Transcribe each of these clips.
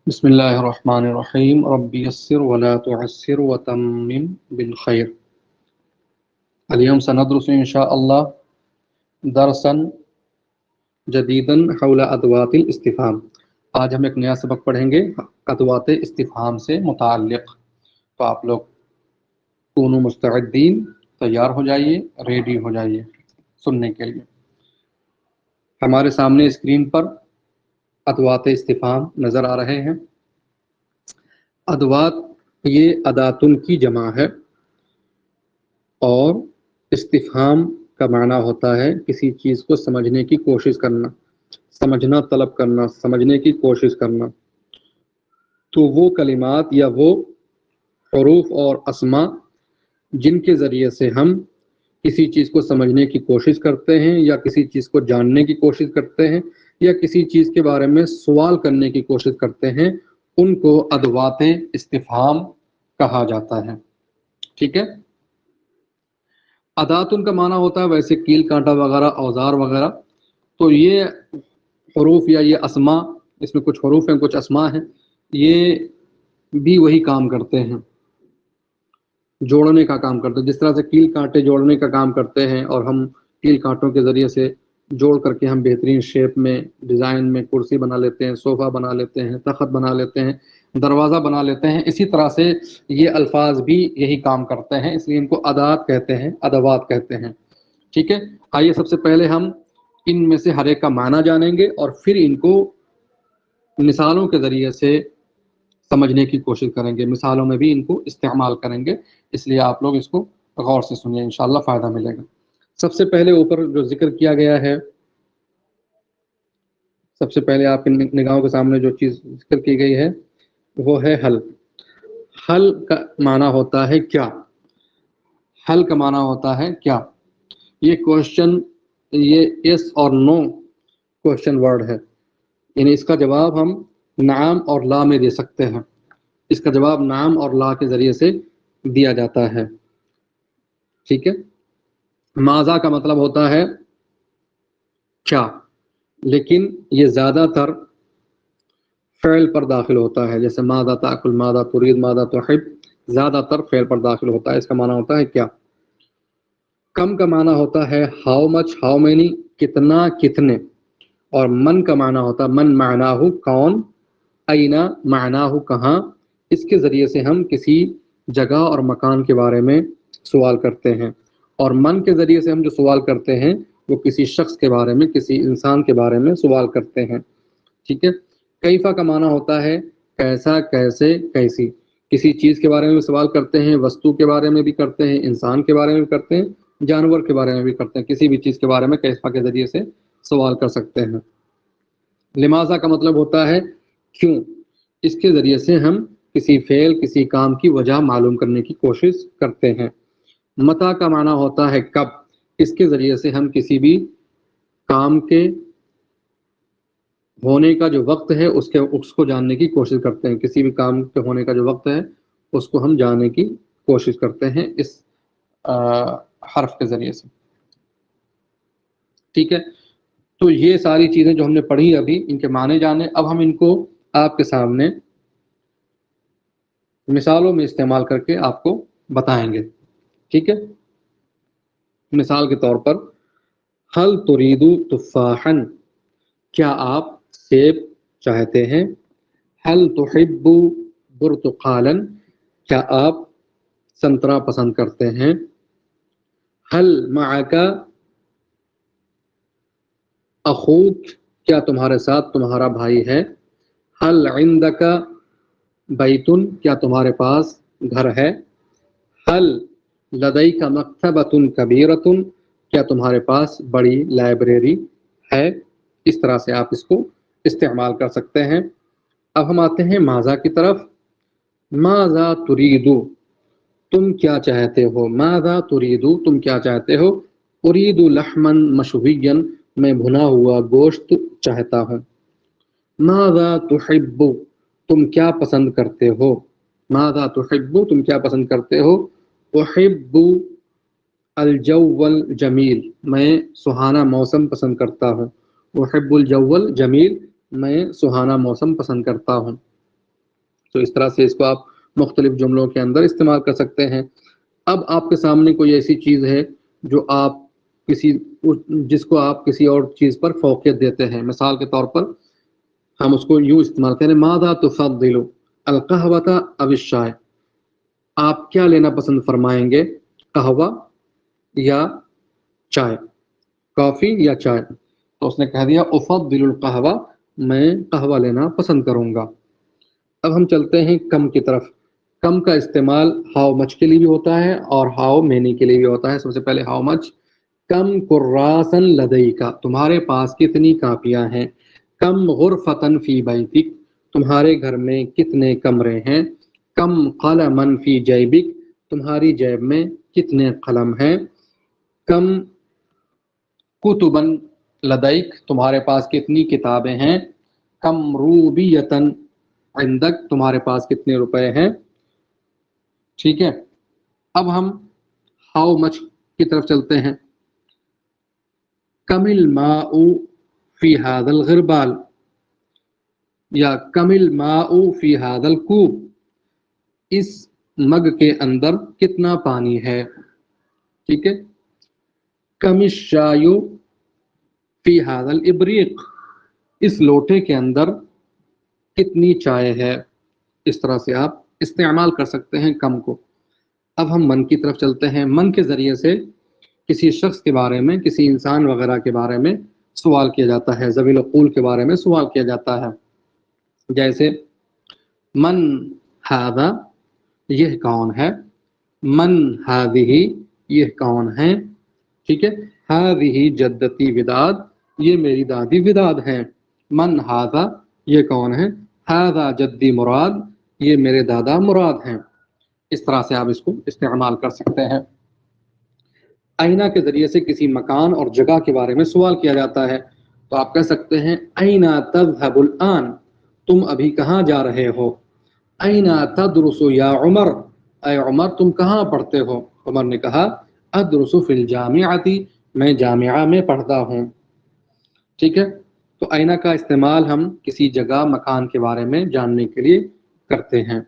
بسم الله الرحمن الرحيم رب يسر ولا تعسر وتمم بالخير. اليوم سندرس إن شاء الله درسا جديدا حول أدوات الاستفهام. آج ہم ایک نیا سبق پڑھیں گے ادوات استفہام سے متعلق. تو آپ لوگ کونوا مستعدین، تیار ہو جائیے، ریڈی ہو جائیے سننے کے لیے. ہمارے سامنے اسکرین پر ادوات استفہام نظر آ رہے ہیں. ادوات یہ اداتن کی جمع ہے، اور استفہام کا معنی ہوتا ہے کسی چیز کو سمجھنے کی کوشش کرنا، سمجھنا طلب کرنا، سمجھنے کی کوشش کرنا. تو وہ کلمات یا وہ حروف اور اسماء جن کے ذریعے سے ہم کسی چیز کو سمجھنے کی کوشش کرتے ہیں، یا کسی چیز کو جاننے کی کوشش کرتے ہیں، یا کسی چیز کے بارے میں سوال کرنے کی کوشش کرتے ہیں، ان کو ادوات استفہام کہا جاتا ہے. ٹھیک ہے. ادات ان کا معنی ہوتا ہے ویسے کیل کانٹا وغیرہ، اوزار وغیرہ. تو یہ حروف یا یہ اسماء، اس میں کچھ حروف ہیں کچھ اسماء ہیں، یہ بھی وہی کام کرتے ہیں، جوڑنے کا کام کرتے ہیں. جس طرح سے کیل کانٹے جوڑنے کا کام کرتے ہیں، اور ہم کیل کانٹوں کے ذریعے سے جوڑ کر کے ہم بہترین شیپ میں، ڈیزائن میں کرسی بنا لیتے ہیں، صوفہ بنا لیتے ہیں، تخت بنا لیتے ہیں، دروازہ بنا لیتے ہیں. اسی طرح سے یہ الفاظ بھی یہی کام کرتے ہیں، اس لیے ان کو ادات کہتے ہیں، ادوات کہتے ہیں. ٹھیک ہے. آئیے سب سے پہلے ہم ان میں سے ہر ایک کا معنی جانیں گے، اور پھر ان کو مثالوں کے ذریعے سے سمجھنے کی کوشش کریں گے، مثالوں میں بھی ان کو استعمال کریں گے. اس لیے آپ لوگ اس کو غور سے سنیے، انشاءاللہ فائدہ ملے گا. سب سے پہلے اوپر جو ذکر کیا گیا ہے، سب سے پہلے آپ کی نگاہوں کے سامنے جو چیز ذکر کی گئی ہے وہ ہے حل. حل کا معنی ہوتا ہے کیا. حل کا معنی ہوتا ہے کیا. یہ کوشچن، یہ یس اور نو کوشچن ورڈ ہے، یعنی اس کا جواب ہم نعم اور لا میں دے سکتے ہیں. اس کا جواب نعم اور لا کے ذریعے سے دیا جاتا ہے. ٹھیک ہے. ماذا کا مطلب ہوتا ہے کیا، لیکن یہ زیادہ تر فعل پر داخل ہوتا ہے. جیسے ماذا تاکل، ماذا ترید، ماذا تحب، زیادہ تر فعل پر داخل ہوتا ہے. اس کا معنی ہوتا ہے کیا. کم کا معنی ہوتا ہے ہاؤ مچ، ہاؤ مینی، کتنا، کتنے. اور من کا معنی ہوتا ہے من معناہ کون، اینا معناہ کہاں. اس کے ذریعے سے ہم کسی جگہ اور مکان کے بارے میں سوال کرتے ہیں، اور من کے ذریعے سے ہم جو سوال کرتے ہیں وہ کسی شخص کے بارے میں، کسی انسان کے بارے میں سوال کرتے ہیں. ٹھیک ہے. کیفا کا معنی ہوتا ہے کیسا، کیسے، کیسی. کسی چیز کے بارے میں سوال کرتے ہیں، وستو کے بارے میں بھی کرتے ہیں، انسان کے بارے میں بھی کرتے ہیں، جانور کے بارے میں بھی کرتے ہیں. کسی بھی چیز کے بارے میں کیفا کے ذریعے سے سوال کر سکتے ہیں. لماذا کا مطلب ہوتا ہے کیوں. اس کے ذریعے سے ہم کسی فعل، کسی کام کی وجہ معلوم کرنے کی کوشش کرتے ہیں. متا کا معنی ہوتا ہے کب. اس کے ذریعے سے ہم کسی بھی کام کے ہونے کا جو وقت ہے اس کو جاننے کی کوشش کرتے ہیں. کسی بھی کام کے ہونے کا جو وقت ہے اس کو ہم جاننے کی کوشش کرتے ہیں اس حرف کے ذریعے سے. ٹھیک ہے. تو یہ ساری چیزیں جو ہم نے پڑھی ابھی، ان کے معنی جانے. اب ہم ان کو آپ کے سامنے مثالوں میں استعمال کر کے آپ کو بتائیں گے. ٹھیک ہے. مثال کے طور پر حل تریدو تفاحن، کیا آپ سیب چاہتے ہیں. حل تحب برتقالا، کیا آپ سنترا پسند کرتے ہیں. حل معک اخوک، کیا تمہارے ساتھ تمہارا بھائی ہے. حل عندک بیتن، کیا تمہارے پاس گھر ہے. حل لدیک مکتبۃ کبیرۃ، کیا تمہارے پاس بڑی لائبریری ہے. اس طرح سے آپ اس کو استعمال کر سکتے ہیں. اب ہم آتے ہیں ماذا کی طرف. ماذا تریدو، تم کیا چاہتے ہو. ماذا تریدو، تم کیا چاہتے ہو. ارید لحما مشویا، میں بھنا ہوا گوشت چاہتا ہوں. ماذا تحب، تم کیا پسند کرتے ہو. ماذا تحب، تم کیا پسند کرتے ہو. احب الجو الجمیل، میں سہانا موسم پسند کرتا ہوں. احب الجو الجمیل، میں سہانا موسم پسند کرتا ہوں. تو اس طرح سے اس کو آپ مختلف جملوں کے اندر استعمال کر سکتے ہیں. اب آپ کے سامنے کوئی ایسی چیز ہے جو آپ جس کو آپ کسی اور چیز پر فوقیت دیتے ہیں. مثال کے طور پر ہم اس کو یوں استعمال کریں، ماذا تفضل القہوۃ او الشائے، آپ کیا لینا پسند فرمائیں گے، قہوہ یا چائے، کافی یا چائے. تو اس نے کہہ دیا افضل القہوہ، میں قہوہ لینا پسند کروں گا. اب ہم چلتے ہیں کم کی طرف. کم کا استعمال ہاؤ مچ کے لیے بھی ہوتا ہے اور ہاؤ مینی کے لیے بھی ہوتا ہے. سب سے پہلے ہاؤ مچ. کم کراسن لدیکا، تمہارے پاس کتنی کاپیاں ہیں. کم غرفتن فی بیتک، تمہارے گھر میں کتنے کمرے ہیں. کم قلمن فی جیبک، تمہاری جیب میں کتنے قلم ہیں. کم کتبن لدیک، تمہارے پاس کتنی کتابیں ہیں. کم روبیتن عندک، تمہارے پاس کتنے روپے ہیں. ٹھیک ہے. اب ہم ہاؤ مچ کی طرف چلتے ہیں. کم الماء فی ھذا الغربال، یا کم الماء فی ھذا الکوب، اس مگ کے اندر کتنا پانی ہے. ٹھیک ہے. کم الشاء فی ھذا الابریق، اس لوٹے کے اندر کتنی چائے ہے. اس طرح سے آپ استعمال کر سکتے ہیں کم کو. اب ہم من کی طرف چلتے ہیں. من کے ذریعے سے کسی شخص کے بارے میں، کسی انسان وغیرہ کے بارے میں سوال کیا جاتا ہے، ذوی العقول کے بارے میں سوال کیا جاتا ہے. جیسے من ھذا، یہ کون ہے. من ھذہ، یہ کون ہے. ٹھیک ہے. ھذہ جدتی وداد، یہ میری دادی وداد ہیں. من ھذا، یہ کون ہے. ھذا جدی مراد، یہ میرے دادا مراد ہیں. اس طرح سے آپ اس کو استعمال کر سکتے ہیں. آئینہ کے ذریعے سے کسی مکان اور جگہ کے بارے میں سوال کیا جاتا ہے تو آپ کہہ سکتے ہیں أين تذهب الآن، تم ابھی کہاں جا رہے ہو. أين تدرس یا عمر، اے عمر تم کہاں پڑھتے ہو. عمر نے کہا أدرس في الجامعة، میں جامعہ میں پڑھتا ہوں. ٹھیک ہے. تو آئینہ کا استعمال ہم کسی جگہ مکان کے بارے میں جاننے کے لیے کرتے ہیں.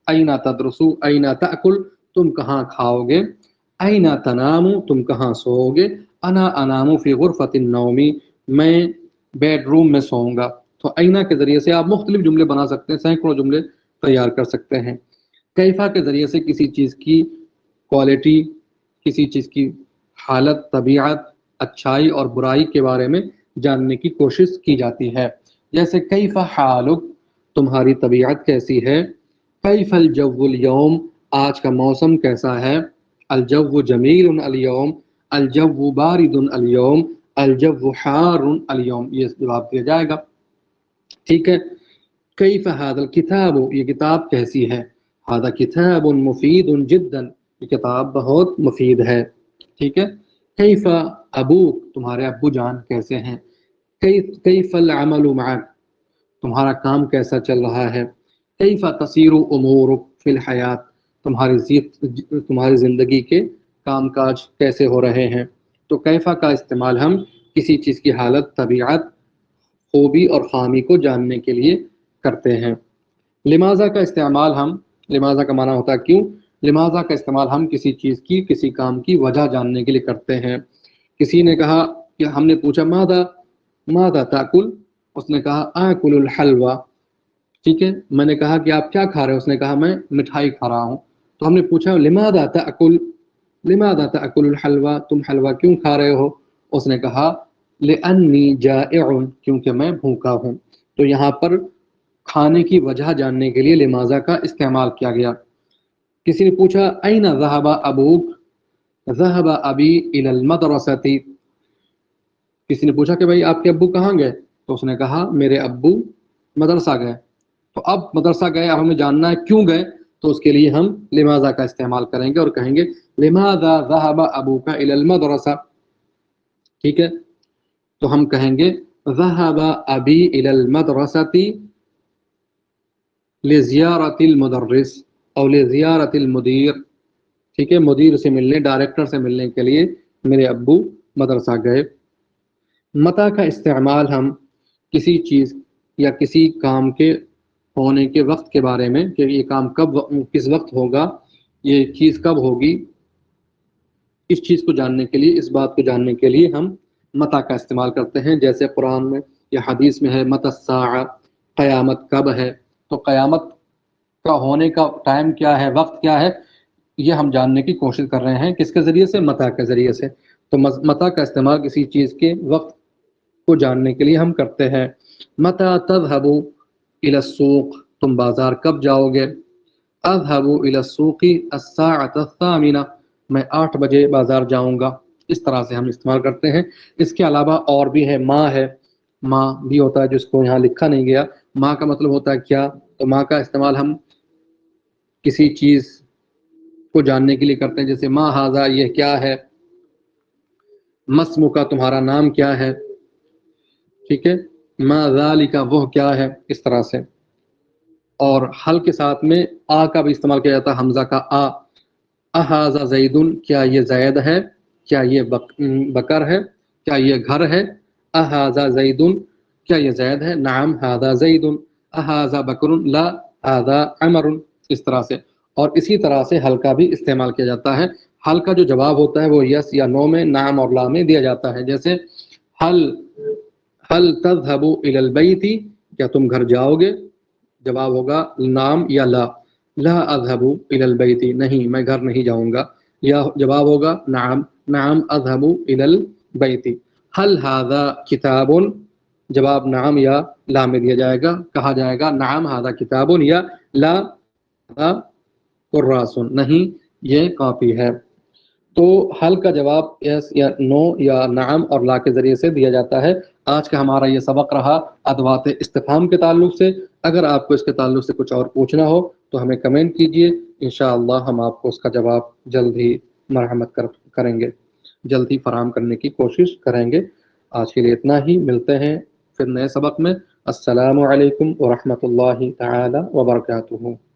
أين تدرس، أين تأكل، تم کہاں کھاؤ گے. أين تنام، تم کہاں سوؤ گے. أنا أنام في غرفة النوم، میں بیڈ روم میں سوؤں گا. تو آئینہ کے ذریعے سے آپ مختلف جملے بنا سکتے ہیں، سینکڑوں جملے تیار کر سکتے ہیں. کیفا کے ذریعے سے کسی چیز کی کوالٹی، کسی چیز کی حالت، طبیعت، اچھائی اور برائی کے بارے میں جاننے کی کوشش کی جاتی ہے. جیسے کیفا حالک، تمہاری طبیعت کیسی ہے. کیف الجو اليوم، آج کا موسم کیسا ہے. الجو جمیل اليوم، الجو بارد اليوم، الجو حار اليوم، یہ جواب دیا جائے گا. ٹھیک ہے. کیف ھذا الکتاب، یہ کتاب کیسی ہے. ھذا کتاب مفید جدا، یہ کتاب بہت مفید ہے. ٹھیک ہے. کیف ابوک، تمہارے ابو جان کیسے ہیں. کیف العمل معک، تمہارا کام کیسا چل رہا ہے. کیف تسیر امورک فی الحیات، تمہاری زندگی کے کام کاج کیسے ہو رہے ہیں. تو کیفا کا استعمال ہم کسی چیز کی حالت، طبیعت، خوبی اور خامی کو جاننے کے لیے کرتے ہیں. لماذا کا استعمال ہم، لماذا کا معنی ہوتا ہے کیوں. لماذا کا استعمال ہم کسی چیز کی، کسی کام کی وجہ جاننے کے لیے کرتے ہیں. کسی نے کہا کہ ہم نے پوچھا ماذا تاکل، اس نے کہا آکل الحلوہ. ٹھیک ہے. میں نے کہا کہ آپ کیا کھا رہے ہو، اس نے کہا میں مٹھائی کھا رہا ہوں. تو ہم نے پوچھا لماذا تاکل، لماذا تاکل الحلوہ، تم حلوہ کیوں کھا رہے ہو. اس نے کہا لأنی جائع، کیونکہ میں بھوکا ہوں. تو یہاں پر کھانے کی وجہ جاننے کے لیے لماذا کا استعمال کیا گیا. کسی نے پوچھا أين ذهب أبوك، ذهب أبي إلى المدرسة، کسی نے پوچھا کہ بھائی آپ کے ابو کہاں گئے. تو اس نے کہا میرے ابو مدرسہ گئے. تو اب مدرسہ گئے، اب ہمیں جاننا ہے کیوں گئے، تو اس کے لیے ہم لماذا کا استعمال کریں گے اور کہیں گے لماذا ذهب أبوك إلى المدرسة. ٹھیک ہے. تو ہم کہیں گے ذهب أبي إلى المدرسة لزیارة المدرس او لزیارة المدیر. ٹھیک ہے. مدیر سے ملنے، ڈائریکٹر سے ملنے کے لیے میرے ابو مدرسہ گئے. متا کا استعمال ہم کسی چیز یا کسی کام کے ہونے کے وقت کے بارے میں کہ یہ کام کس وقت ہوگا، یہ چیز کب ہوگی، اس چیز کو جاننے کے لیے، اس بات کو جاننے کے لیے ہم متا کا استعمال کرتے ہیں. جیسے قرآن میں یا حدیث میں ہے متی الساعہ، قیامت کب ہے. تو قیامت کا ہونے کا ٹائم کیا ہے، وقت کیا ہے، یہ ہم جاننے کی کوشش کر رہے ہیں. کس کے ذریعے سے؟ متا کے ذریعے سے. تو متا کا استعمال کسی چیز کے وقت کو جاننے کے لیے ہم کرتے ہیں. متی تذهب الى السوق، تم بازار کب جاؤ گے. اذهب الى السوق الساعة الثامنة، میں 8 بجے بازار جاؤں گا. اس طرح سے ہم استعمال کرتے ہیں. اس کے علاوہ اور بھی ہے، ماں ہے، ماں بھی ہوتا ہے جس کو یہاں لکھا نہیں گیا. ماں کا مطلب ہوتا ہے کیا. تو ماں کا استعمال ہم کسی چیز کو جاننے کے لیے کرتے ہیں. جیسے ما ھذا، یہ کیا ہے. مسمو کا، تمہارا نام کیا ہے. ٹھیک ہے. ما ذالک، وہ کیا ہے. اس طرح سے. اور حل کے ساتھ میں آ کا بھی استعمال کیا جاتا ہے، حمزہ کا آ. اھذا زید، کیا یہ زید ہے، کیا یہ بکر ہے، کیا یہ گھر ہے. اھذا زید، کیا یہ زید ہے. نعم ھذا زید. اھذا بکر، لا ھذا عمر. اس طرح سے. اور اسی طرح سے حل کا بھی استعمال کیا جاتا ہے. حل کا جو جواب ہوتا ہے وہ یس یا نو میں، نعم اور لا میں دیا جاتا ہے. جیسے حل تذهب الى البیت، کیا تم گھر جاؤ گے. جواب ہوگا نعم یا لا. لا اذهب الى البیت، نہیں میں گھر نہیں جاؤں گا. یا جواب ہوگا نعم، نعم اذهب الى البیت. هل هذا کتاب، جواب نعم یا لا میں دیا جائے گا. کہا جائے گا نعم هذا کتاب، یا لا هذا کراس، نہیں یہ کاپی ہے. تو حل کا جواب یس یا نو یا نعم اور لا کے ذریعے سے دیا جاتا ہے. آج کا ہمارا یہ سبق رہا ادوات استفہام کے تعلق سے. اگر آپ کو اس کے تعلق سے کچھ اور پوچھنا ہو تو ہمیں کمنٹ کیجئے، انشاءاللہ ہم آپ کو اس کا جواب جلد ہی مرحمت کریں گے، جلد ہی فراہم کرنے کی کوشش کریں گے. آج کے لیے اتنا ہی. ملتے ہیں پھر نئے سبق میں. السلام علیکم ورحمۃ اللہ تعالی وبرکاتہ.